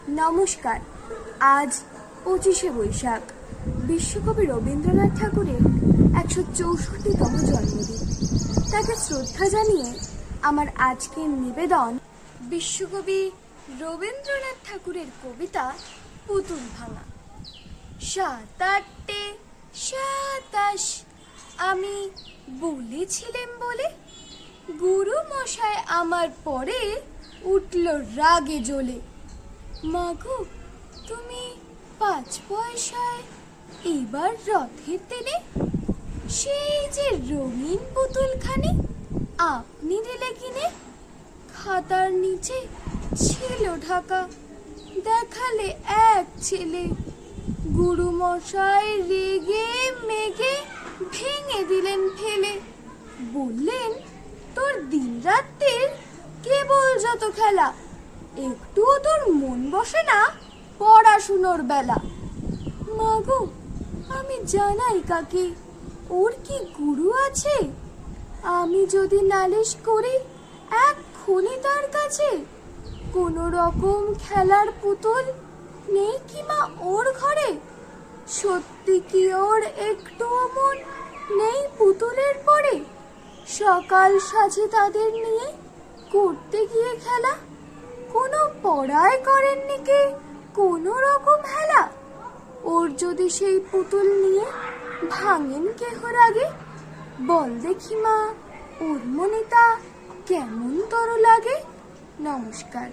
নমস্কার। আজ 25শে বৈশাখ, বিশ্বকবি রবীন্দ্রনাথ ঠাকুরের 164তম জন্মদিন। তাকে শ্রদ্ধা জানিয়ে আমার আজকের নিবেদন বিশ্বকবি রবীন্দ্রনাথ ঠাকুরের কবিতা পুতুল ভাঙা। 7-8 27 আমি বলেছিলাম বলে গুরু মশাই আমার পরে উঠল রাগে জ্বলে। মাগো, তুমি 5 পয়সায় এবার রথের দিনে সেই যে রঙিন পুতুলখানি আপনি দিলে কিনে। খাতার নিচে ছিল ঢাকা, দেখালে এক ছেলে। গুরু মশাই রেগে মেগে ভেঙে দিলেন ফেলে। বললেন, তোর দিন রাত্রির কেবল যত খেলা, একটুও তোর মন বসে না পড়াশুনোর বেলা। মাগো, আমি জানাই কাকে, ওর কি গুরু আছে? আমি যদি নালিশ করি এক্ষুনি তার কাছে। কোনো রকম খেলার পুতুল নেই কি মা ওর ঘরে? সত্যি কি ওর একটুও মন নেই পুতুলের পরে? সকাল সাজে তাদের নিয়ে করতে গিয়ে খেলা, কোনো পড়ায় করেননি কে কোনো রকম হেলা। ওর যদি সেই পুতুল নিয়ে ভাঙেন কেহর আগে, বল দেখি মা ওর মনে তা কেমন তর লাগে। নমস্কার।